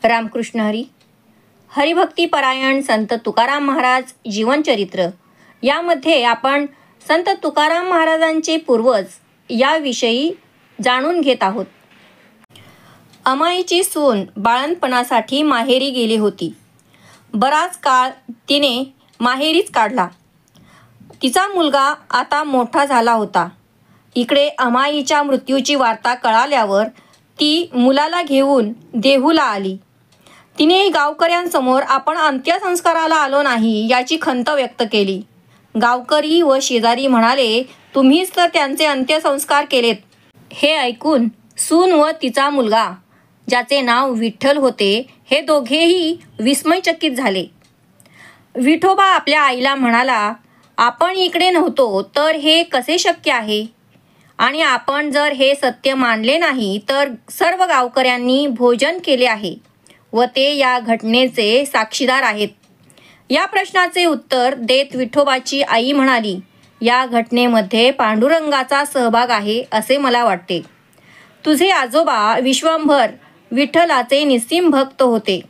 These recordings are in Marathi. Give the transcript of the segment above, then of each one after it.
रामकृष्ण हरी. हरिभक्तीपरायण संत तुकाराम महाराज जीवनचरित्र यामध्ये आपण संत तुकाराम महाराजांचे पूर्वज याविषयी जाणून घेत आहोत. अमाईची सून बाळंतपणासाठी माहेरी गेली होती. बराच काळ तिने माहेरीच काढला. तिचा मुलगा आता मोठा झाला होता. इकडे अमाईच्या मृत्यूची वार्ता कळाल्यावर ती मुलाला घेऊन देहूला आली. तिने गावकऱ्यांसमोर आपण अंत्यसंस्काराला आलो नाही याची खंत व्यक्त केली. गावकरी व शेजारी म्हणाले, तुम्हीच तर त्यांचे अंत्यसंस्कार केलेत. हे ऐकून सून व तिचा मुलगा, ज्याचे नाव विठ्ठल होते, हे दोघेही विस्मयचकित झाले. विठोबा आपल्या आईला म्हणाला, आपण इकडे नव्हतो तर हे कसे शक्य आहे? आणि आपण जर हे सत्य मानले नाही तर सर्व गावकऱ्यांनी भोजन केले आहे व ते या घटनेचे साक्षीदार आहेत. या प्रश्नाचे उत्तर देत विठोबाची आई म्हणाली, या घटनेमध्ये पांडुरंगाचा सहभाग आहे असे मला वाटते. तुझे आजोबा विश्वंभर विठ्ठलाचे निस्सीम भक्त होते.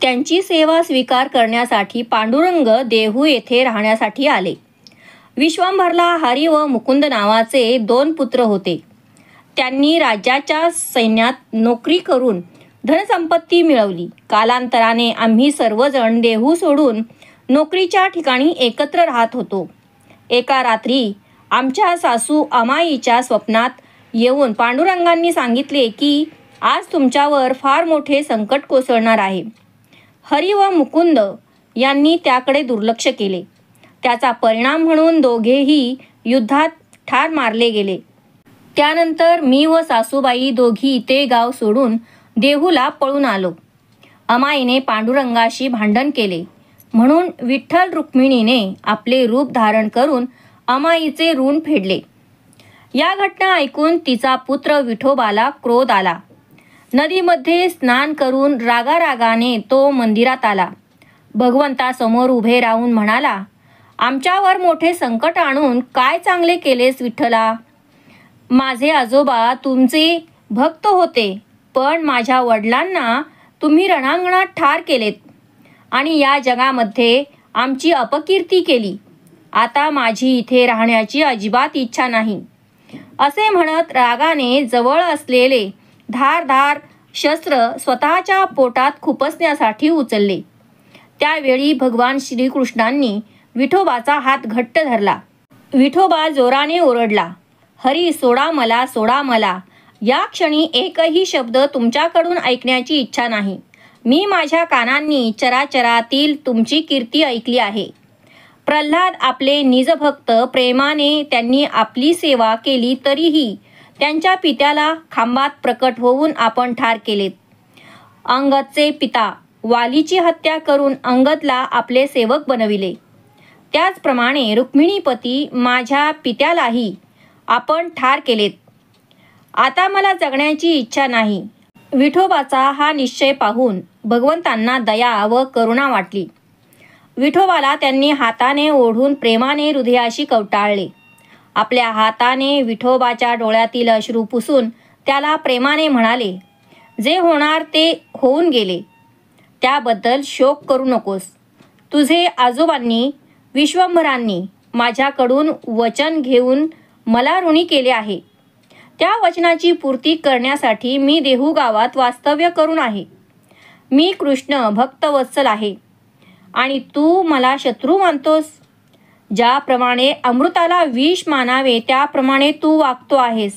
त्यांची सेवा स्वीकार करण्यासाठी पांडुरंग देहू येथे राहण्यासाठी आले. विश्वंभरला हरी व मुकुंद नावाचे 2 पुत्र होते. त्यांनी राज्याच्या सैन्यात नोकरी करून धनसंपत्ती मिळवली. कालांतराने आम्ही सर्वजण देहू सोडून नोकरीच्या ठिकाणी एकत्र राहत होतो. एका रात्री आमच्या सासू अमाईच्या स्वप्नात येऊन पांडुरंगांनी सांगितले की आज तुमच्यावर फार मोठे संकट कोसळणार आहे. हरी व मुकुंद यांनी त्याकडे दुर्लक्ष केले. त्याचा परिणाम म्हणून दोघेही युद्धात ठार मारले गेले. त्यानंतर मी व सासूबाई दोघी ते गाव सोडून देहूला पळून आलो. अमाईने पांडुरंगाशी भांडण केले म्हणून विठ्ठल रुक्मिणीने आपले रूप धारण करून अमाईचे ऋण फेडले. या घटना ऐकून तिचा पुत्र विठोबाला क्रोध आला. नदीमध्ये स्नान करून रागारागाने तो मंदिरात आला. भगवंतासमोर उभे राहून म्हणाला, आमच्यावर मोठे संकट आणून काय चांगले केलेस विठ्ठला? माझे आजोबा तुमचे भक्त होते, पण माझ्या वडिलांना तुम्ही रणांगणात ठार केलेत आणि या जगामध्ये आमची अपकीर्ती केली. आता माझी इथे राहण्याची अजिबात इच्छा नाही. असे म्हणत रागाने जवळ असलेले धारदार शस्त्र स्वतःच्या पोटात खुपसण्यासाठी उचलले. त्यावेळी भगवान श्रीकृष्णांनी विठोबाचा हात घट्ट धरला. विठोबा जोराने ओरडला, हरी सोडा मला, सोडा मला. या क्षणी एकही शब्द तुमच्याकडून ऐकण्याची इच्छा नाही. मी माझ्या कानांनी चराचरातील तुमची कीर्ती ऐकली आहे. प्रल्हाद आपले निजभक्त, प्रेमाने त्यांनी आपली सेवा केली तरीही त्यांच्या पित्याला खांबात प्रकट होऊन आपण ठार केलेत. अंगदचे पिता वालीची हत्या करून अंगदला आपले सेवक बनविले. त्याचप्रमाणे रुक्मिणीपती माझ्या पित्यालाही आपण ठार केलेत. आता मला जगण्याची इच्छा नाही. विठोबाचा हा निश्चय पाहून भगवंतांना दया व करुणा वाटली. विठोबाला त्यांनी हाताने ओढून प्रेमाने हृदयाशी कवटाळले. आपल्या हाताने विठोबाच्या डोळ्यातील अश्रू पुसून त्याला प्रेमाने म्हणाले, जे होणार ते होऊन गेले, त्याबद्दल शोक करू नकोस. तुझे आजोबांनी विश्वंभरांनी माझ्याकडून वचन घेऊन मला ऋणी केले आहे. त्या वचनाची पूर्ती करण्यासाठी मी देहू गावात वास्तव्य करून आहे. मी कृष्ण भक्तवत्सल आहे आणि तू मला शत्रू मानतोस. ज्याप्रमाणे अमृताला विष मानावे त्याप्रमाणे तू वागतो आहेस.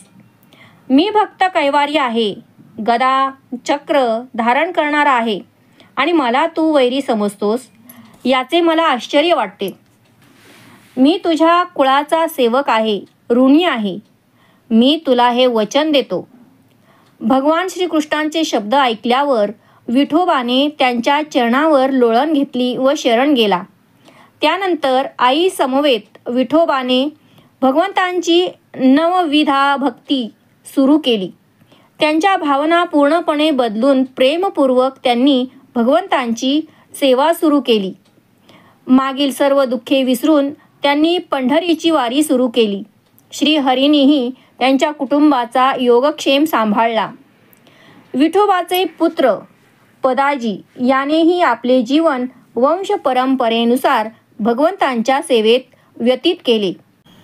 मी भक्त कैवारी आहे, गदा चक्र धारण करणारा आहे आणि मला तू वैरी समजतोस, याचे मला आश्चर्य वाटते. मी तुझ्या कुळाचा सेवक आहे, ऋणी आहे. मी तुला हे वचन देतो. भगवान श्रीकृष्णांचे शब्द ऐकल्यावर विठोबाने त्यांच्या चरणावर लोळण घेतली व शरण गेला. त्यानंतर आई समवेत विठोबाने भगवंतांची नवविधा भक्ती सुरू केली. त्यांच्या भावना पूर्णपणे बदलून प्रेमपूर्वक त्यांनी भगवंतांची सेवा सुरू केली. मागील सर्व दुःखे विसरून त्यांनी पंढरीची वारी सुरू केली. श्रीहरींनीही त्यांच्या कुटुंबाचा योगक्षेम सांभाळला. विठोबाचे पुत्र पदाजी यानेही आपले जीवन वंश परंपरेनुसार भगवंतांच्या सेवेत व्यतीत केले.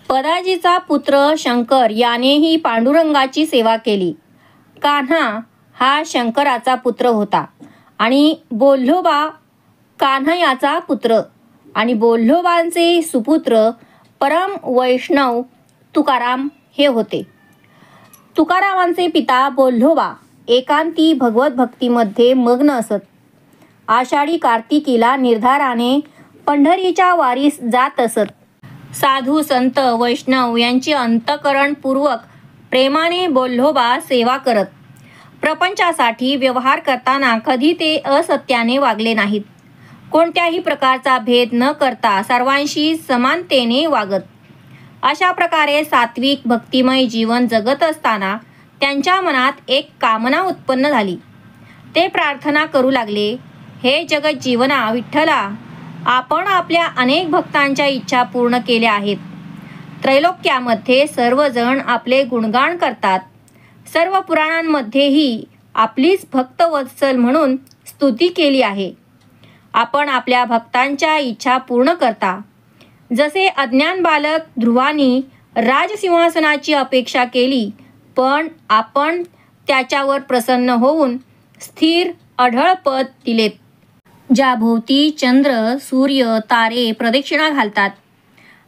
पदाजीचा पुत्र शंकर यानेही पांडुरंगाची सेवा केली. कान्हा हा शंकराचा पुत्र होता आणि बोल्होबा कान्हयाचा पुत्र आणि बोल्होबांचे सुपुत्र परम वैष्णव तुकाराम हे होते. तुकारामांचे पिता बोल्होबा एकांती भगवत भक्तीमध्ये मग्न असत. आषाढी कार्तिकीला निर्धाराने पंढरीच्या वारीस जात असत. साधू संत वैष्णव यांची अंतःकरणपूर्वक प्रेमाने बोल्होबा सेवा करत. प्रपंचासाठी व्यवहार करताना कधी ते असत्याने वागले नाहीत. कोणत्याही प्रकारचा भेद न करता सर्वांशी समानतेने वागत. अशा प्रकारे सात्विक भक्तिमय जीवन जगत असताना त्यांच्या मनात एक कामना उत्पन्न झाली. ते प्रार्थना करू लागले, हे जगत जीवना विठ्ठला, आपण आपल्या अनेक भक्तांच्या इच्छा पूर्ण केल्या आहेत. त्रैलोक्यामध्ये सर्वजण आपले गुणगान करतात. सर्व पुराणांमध्येही आपलीच भक्तवत्सल म्हणून स्तुती केली आहे. आपण आपल्या भक्तांच्या इच्छा पूर्ण करता. जसे अज्ञान बालक ध्रुवानी राजसिंहासनाची अपेक्षा केली, पण आपण त्याच्यावर प्रसन्न होऊन स्थिर अढळ पद दिलेत. ज्या भोवती चंद्र सूर्य तारे प्रदक्षिणा घालतात.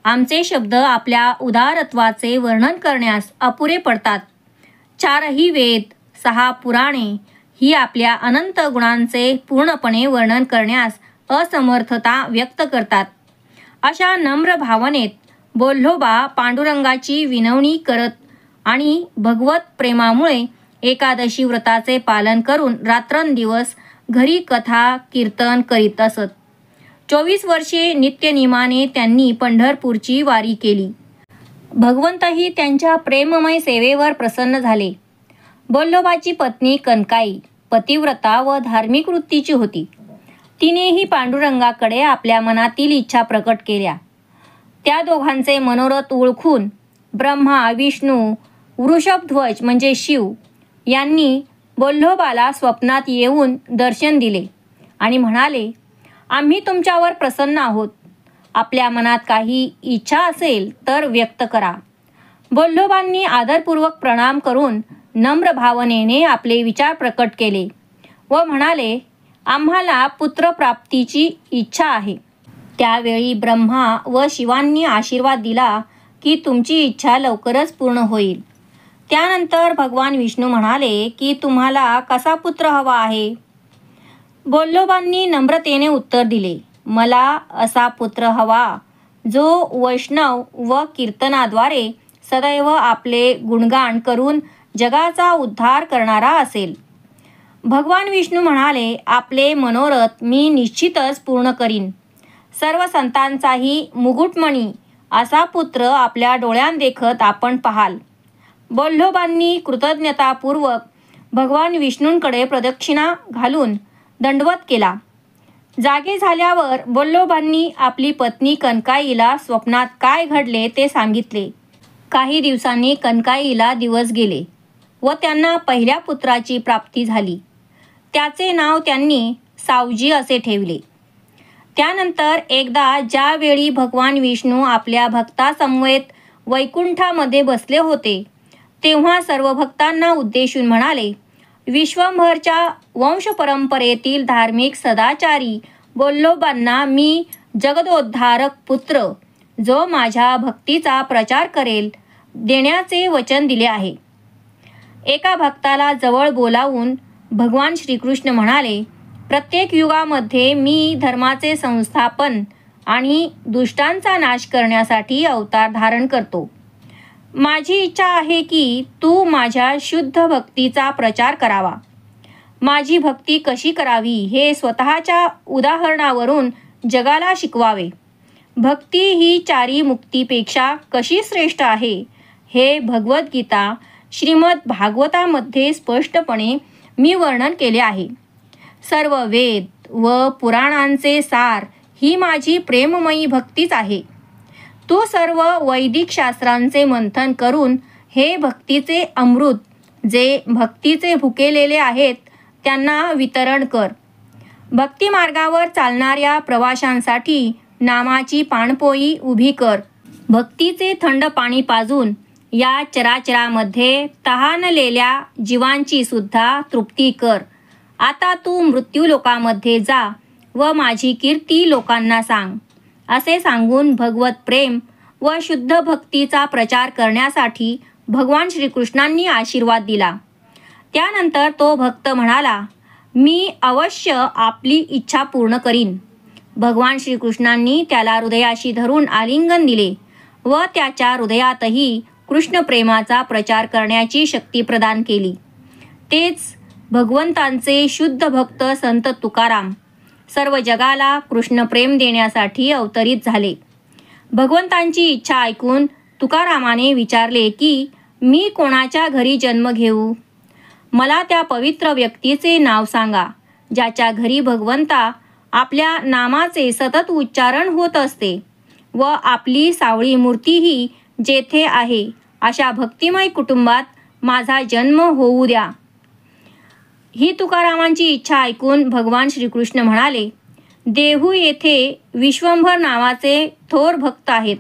आमचे शब्द आपल्या उदारत्वाचे वर्णन करण्यास अपुरे पडतात. 4ही वेद 6 पुराणे ही आपल्या अनंत गुणांचे पूर्णपणे वर्णन करण्यास असमर्थता व्यक्त करतात. अशा नम्र भावनेत बोल्होबा पांडुरंगाची विनवणी करत आणि भगवत प्रेमामुळे एकादशी व्रताचे पालन करून रात्रंदिवस घरी कथा कीर्तन करीत असत. 24 वर्षे नित्यनियमाने त्यांनी पंढरपूरची वारी केली. भगवंतही त्यांच्या प्रेममय सेवेवर प्रसन्न झाले. बोल्होबाची पत्नी कनकाई पतिव्रता व धार्मिक वृत्तीची होती. तिनेही पांडुरंगाकडे आपल्या मनातील इच्छा प्रकट केल्या. त्या दोघांचे मनोरथ ओळखून ब्रह्मा विष्णू वृषभध्वज म्हणजे शिव यांनी बोल्होबाला स्वप्नात येऊन दर्शन दिले आणि म्हणाले, आम्ही तुमच्यावर प्रसन्न आहोत. आपल्या मनात काही इच्छा असेल तर व्यक्त करा. बोल्होबांनी आदरपूर्वक प्रणाम करून नम्र भावनेने आपले विचार प्रकट केले व म्हणाले, आम्हाला पुत्रप्राप्तीची इच्छा आहे. त्यावेळी ब्रह्मा व शिवांनी आशीर्वाद दिला की तुमची इच्छा लवकरच पूर्ण होईल. त्यानंतर भगवान विष्णू म्हणाले की तुम्हाला कसा पुत्र हवा आहे. बोल्होबांनी नम्रतेने उत्तर दिले, मला असा पुत्र हवा जो वैष्णव व कीर्तनाद्वारे सदैव आपले गुणगान करून जगाचा उद्धार करणारा असेल. भगवान विष्णू म्हणाले, आपले मनोरथ मी निश्चितच पूर्ण करीन. सर्व संतांचाही मुकुटमणी असा पुत्र आपल्या डोळ्यांदेखत आपण पाहाल. बोल्होबांनी कृतज्ञतापूर्वक भगवान विष्णूंकडे प्रदक्षिणा घालून दंडवत केला. जागे झाल्यावर बोल्होबांनी आपली पत्नी कनकाईला स्वप्नात काय घडले ते सांगितले. काही दिवसांनी कनकाईला दिवस गेले व त्यांना पहिल्या पुत्राची प्राप्ती झाली. त्याचे नाव त्यांनी सावजी असे ठेवले. त्यानंतर एकदा ज्यावेळी भगवान विष्णू आपल्या भक्तासमवेत वैकुंठामध्ये बसले होते, तेव्हा सर्व भक्तांना उद्देशून म्हणाले, विश्वंभरच्या वंशपरंपरेतील धार्मिक सदाचारी बोल्होबांना मी जगदोद्धारक पुत्र जो माझ्या भक्तीचा प्रचार करेल देण्याचे वचन दिले आहे. एका भक्ताला जवळ बोलावून भगवान श्रीकृष्ण म्हणाले, प्रत्येक युगामध्ये मी धर्माचे संस्थापन आणि दुष्टांचा नाश करण्यासाठी अवतार धारण करतो. माझी इच्छा आहे की तू माझ्या शुद्ध भक्तीचा प्रचार करावा. माझी भक्ती कशी करावी हे स्वतःच्या उदाहरणावरून जगाला शिकवावे. भक्ती ही 4 मुक्तीपेक्षा कशी श्रेष्ठ आहे हे भगवद्गीता श्रीमद भागवतामध्ये स्पष्टपणे मी वर्णन केले आहे. सर्व वेद व पुराणांचे सार ही माझी प्रेममयी भक्तीच आहे. तू सर्व वैदिक शास्त्रांचे मंथन करून हे भक्तीचे अमृत जे भक्तीचे भुकेलेले आहेत त्यांना वितरण कर. भक्ती मार्गावर चालणाऱ्या प्रवाशांसाठी नामाची पाणपोई उभी कर. भक्तीचे थंड पाणी पाजून या चराचरामध्ये तहानलेल्या जीवांची सुद्धा तृप्ती कर. आता तू मृत्यूलोकामध्ये जा व माझी कीर्ती लोकांना सांग. असे सांगून भगवत प्रेम व शुद्ध भक्तीचा प्रचार करण्यासाठी भगवान श्रीकृष्णांनी आशीर्वाद दिला. त्यानंतर तो भक्त म्हणाला, मी अवश्य आपली इच्छा पूर्ण करीन. भगवान श्रीकृष्णांनी त्याला हृदयाशी धरून आलिंगन दिले व त्याच्या हृदयातही कृष्ण प्रेमाचा प्रचार करण्याची शक्ती प्रदान केली. तेच भगवंतांचे शुद्ध भक्त संत तुकाराम सर्व जगाला कृष्ण प्रेम देण्यासाठी अवतरित झाले. भगवंतांची इच्छा ऐकून तुकारामाने विचारले की मी कोणाच्या घरी जन्म घेऊ? मला त्या पवित्र व्यक्तीचे नाव सांगा ज्याच्या घरी भगवंता आपल्या नामाचे सतत उच्चारण होत असते व आपली सावळी मूर्तीही जेथे आहे अशा भक्तिमय कुटुंबात माझा जन्म होऊ द्या. ही तुकारामांची इच्छा ऐकून भगवान श्रीकृष्ण म्हणाले, देहू येथे विश्वंभर नावाचे थोर भक्त आहेत.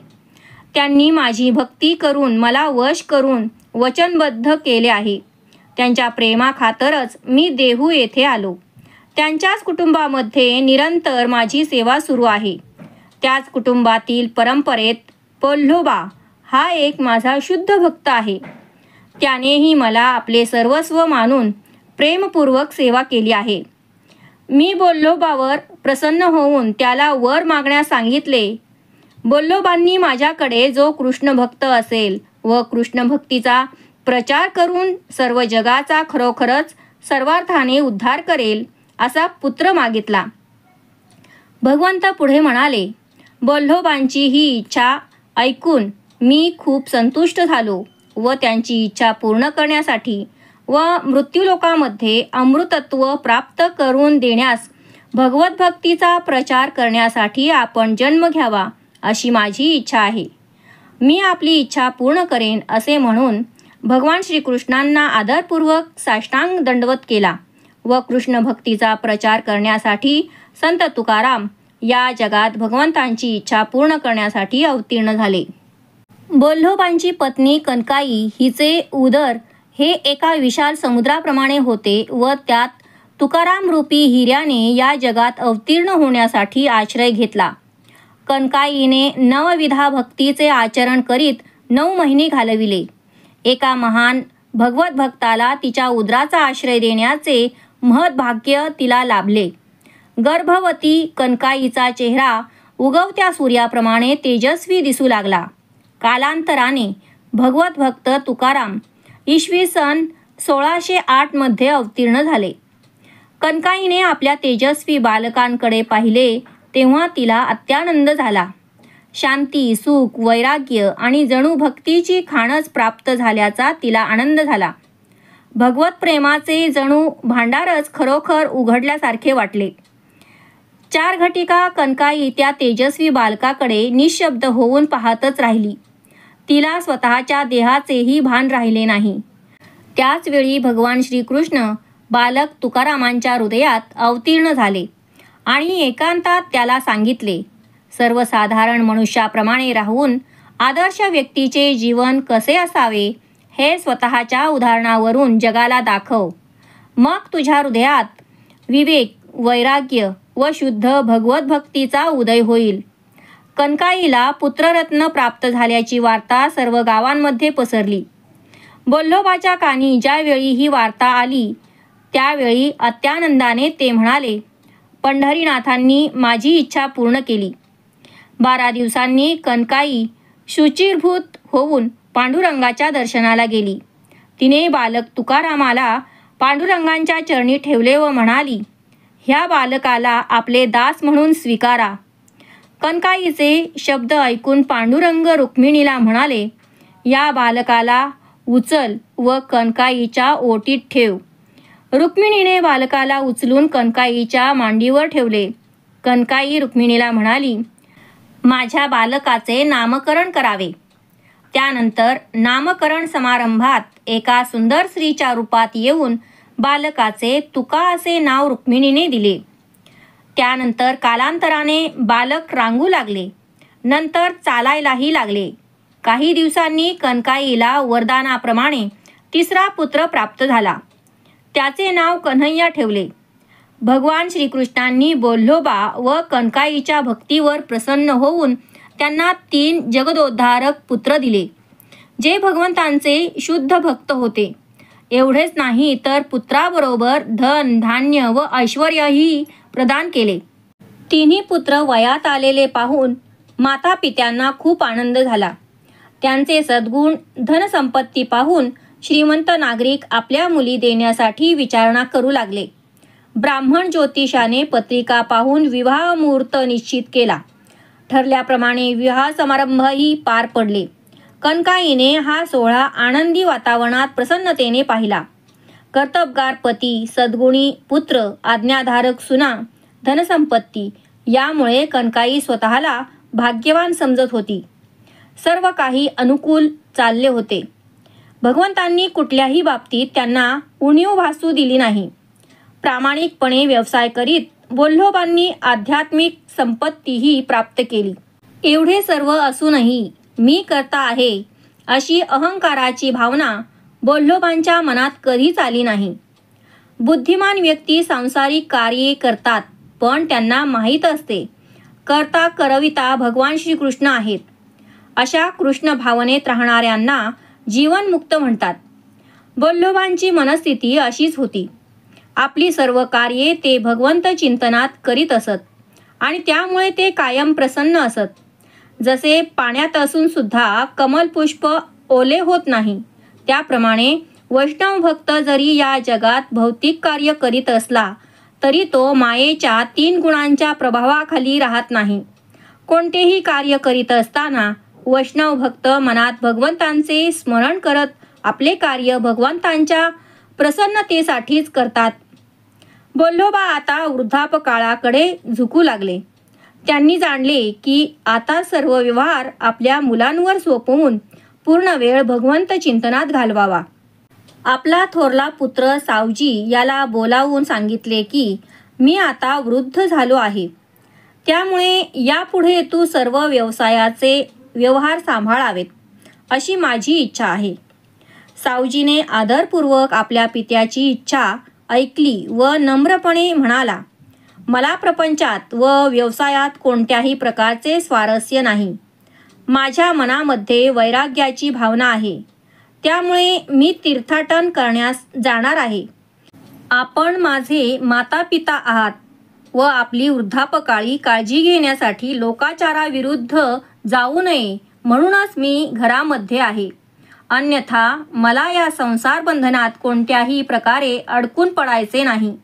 त्यांनी माझी भक्ती करून मला वश करून वचनबद्ध केले आहे. त्यांच्या प्रेमाखातरच मी देहू येथे आलो. त्यांच्याच कुटुंबामध्ये निरंतर माझी सेवा सुरू आहे. त्याच कुटुंबातील परंपरेत पोल्होबा हा एक माझा शुद्ध भक्त आहे. त्यानेही मला आपले सर्वस्व मानून प्रेमपूर्वक सेवा केली आहे. मी बोल्लोबावर प्रसन्न होऊन त्याला वर मागण्यास सांगितले. बोल्लोबांनी माझ्याकडे जो कृष्ण भक्त असेल व कृष्ण भक्तीचा प्रचार करून सर्व जगाचा खरोखरच सर्वार्थाने उद्धार करेल असा पुत्र मागितला. भगवंत पुढे म्हणाले, बोल्लोबांची ही इच्छा ऐकून मी खूप संतुष्ट झालो व त्यांची इच्छा पूर्ण करण्यासाठी व मृत्यूलोकामध्ये अमृतत्व प्राप्त करून देण्यास भगवत भक्तीचा प्रचार करण्यासाठी आपण जन्म घ्यावा अशी माझी इच्छा आहे. मी आपली इच्छा पूर्ण करेन असे म्हणून भगवान श्रीकृष्णांना आदरपूर्वक साष्टांग दंडवत केला व कृष्ण भक्तीचा प्रचार करण्यासाठी संत तुकाराम या जगात भगवंतांची इच्छा पूर्ण करण्यासाठी अवतीर्ण झाले. बोल्लोबांची पत्नी कनकाई हिचे उदर हे एका विशाल समुद्राप्रमाणे होते व त्यात तुकाराम रूपी हिऱ्याने या जगात अवतीर्ण होण्यासाठी आश्रय घेतला. कनकाईने नवविधा भक्तीचे आचरण करीत 9 महिने घालविले. एका महान भगवत भक्ताला तिच्या उदराचा आश्रय देण्याचे महत्भाग्य तिला लाभले. गर्भवती कनकाईचा चेहरा उगवत्या सूर्याप्रमाणे तेजस्वी दिसू लागला. कालांतराने भगवत भक्त तुकाराम इसवी सन 1608 मध्ये अवतीर्ण झाले. कनकाईने आपल्या तेजस्वी बालकांकडे पाहिले तेव्हा तिला अत्यानंद झाला. शांती, सुख, वैराग्य आणि जणू भक्तीची खाणच प्राप्त झाल्याचा तिला आनंद झाला. भगवत प्रेमाचे जणू भांडारच खरोखर उघडल्यासारखे वाटले. 4 घटिका कनकाई त्या तेजस्वी बालकाकडे निशब्द होऊन पाहतच राहिली. तिला स्वतःच्या देहाचेही भान राहिले नाही. त्याच वेळी भगवान श्रीकृष्ण बालक तुकारामांच्या हृदयात अवतीर्ण झाले आणि एकांतात त्याला सांगितले, सर्वसाधारण मनुष्याप्रमाणे राहून आदर्श व्यक्तीचे जीवन कसे असावे हे स्वतःच्या उदाहरणावरून जगाला दाखव. मग तुझ्या हृदयात विवेक, वैराग्य व शुद्ध भगवत भक्तीचा उदय होईल. कनकाईला पुत्ररत्न प्राप्त झाल्याची वार्ता सर्व गावांमध्ये पसरली. बोल्लोबाच्या कानी ज्यावेळी ही वार्ता आली त्यावेळी अत्यानंदाने ते म्हणाले, पंढरीनाथांनी माझी इच्छा पूर्ण केली. 12 दिवसांनी कनकाई शुचिर्भूत होऊन पांडुरंगाच्या दर्शनाला गेली. तिने बालक तुकारामाला पांडुरंगांच्या चरणी ठेवले व म्हणाली, ह्या बालकाला आपले दास म्हणून स्वीकारा. कनकाईचे शब्द ऐकून पांडुरंग रुक्मिणीला म्हणाले, या बालकाला उचल व कनकाईच्या ओटीत ठेव. रुक्मिणीने बालकाला उचलून कनकाईच्या मांडीवर ठेवले. कनकाई रुक्मिणीला म्हणाली, माझ्या बालकाचे नामकरण करावे. त्यानंतर नामकरण समारंभात एका सुंदर स्त्रीच्या रूपात येऊन बालकाचे तुका असे नाव रुक्मिणीने दिले. त्यानंतर कालांतराने बालक रांगू लागले. नंतर चालायलाही लागले. काही दिवसांनी कनकाईला वरदानाप्रमाणे तिसरा पुत्र प्राप्त झाला. त्याचे नाव कन्हैया ठेवले. भगवान श्रीकृष्णांनी बोल्लोबा व कनकाईच्या भक्तीवर प्रसन्न होऊन त्यांना 3 जगदोद्धारक पुत्र दिले, जे भगवंतांचे शुद्ध भक्त होते. एवढेच नाही तर पुत्राबरोबर धन, धान्य व ऐश्वर्यही प्रदान केले. तिन्ही पुत्र वयात आलेले पाहून माता पित्यांना खूप आनंद झाला. त्यांचे सद्गुण, धनसंपत्ती पाहून श्रीमंत नागरिक आपल्या मुली देण्यासाठी विचारणा करू लागले. ब्राह्मण ज्योतिषाने पत्रिका पाहून विवाह मुहूर्त निश्चित केला. ठरल्याप्रमाणे विवाह समारंभही पार पडले. कनकाईने हा सोहळा आनंदी वातावरणात प्रसन्नतेने पाहिला. कर्तबगार पती, सद्गुणी पुत्र, आज्ञाधारक सुना, धनसंपत्ती यामुळे कनकाई स्वतःला भाग्यवान समजत होती. सर्व काही अनुकूल चालले होते. भगवंतांनी कुठल्याही बाबतीत त्यांना उणीव भासू दिली नाही. प्रामाणिकपणे व्यवसाय करीत बोल्लोबांनी आध्यात्मिक संपत्तीही प्राप्त केली. एवढे सर्व असूनही मी करता आहे अशी अहंकाराची भावना बोल्लोबांच्या मनात कधीच आली नाही. बुद्धिमान व्यक्ती सांसारिक कार्ये करतात, पण त्यांना माहीत असते करता करविता भगवान श्रीकृष्ण आहेत. अशा कृष्ण भावनेत राहणाऱ्यांना जीवनमुक्त म्हणतात. बोल्लोबांची मनस्थिती अशीच होती. आपली सर्व कार्ये ते भगवंत चिंतनात करीत असत आणि त्यामुळे ते कायम प्रसन्न असत. जसे पाण्यात असून सुद्धा कमलपुष्प ओले होत नाही, त्याप्रमाणे वैष्णव भक्त जरी या जगात भौतिक कार्य करीत असला तरी तो मायेच्या 3 गुणांच्या प्रभावाखाली राहत नाही. कोणतेही कार्य करीत असताना वैष्णव भक्त मनात भगवंतांचे स्मरण करत आपले कार्य भगवंतांच्या प्रसन्नतेसाठीच करतात. बोल्लोबा आता वृद्धापकाळाकडे झुकू लागले. त्यांनी जाणले की आता सर्व व्यवहार आपल्या मुलांवर सोपवून पूर्ण वेळ भगवंत चिंतनात घालवावा. आपला थोरला पुत्र सावजी याला बोलावून सांगितले की मी आता वृद्ध झालो आहे, त्यामुळे यापुढे तू सर्व व्यवसायाचे व्यवहार सांभाळावेत अशी माझी इच्छा आहे. सावजीने आदरपूर्वक आपल्या पित्याची इच्छा ऐकली व नम्रपणे म्हणाला, मला प्रपंचात व व्यवसायात कोणत्याही प्रकारचे स्वारस्य नाही. माझ्या मनामध्ये वैराग्याची भावना आहे, त्यामुळे मी तीर्थाटन करण्यास जाणार आहे. आपण माझे माता पिता आहात व आपली वृद्धापकाळी काळजी घेण्यासाठी लोकाचाराविरुद्ध जाऊ नये म्हणूनच मी घरामध्ये आहे. अन्यथा मला या संसार बंधनात कोणत्याही प्रकारे अडकून पडायचे नाही.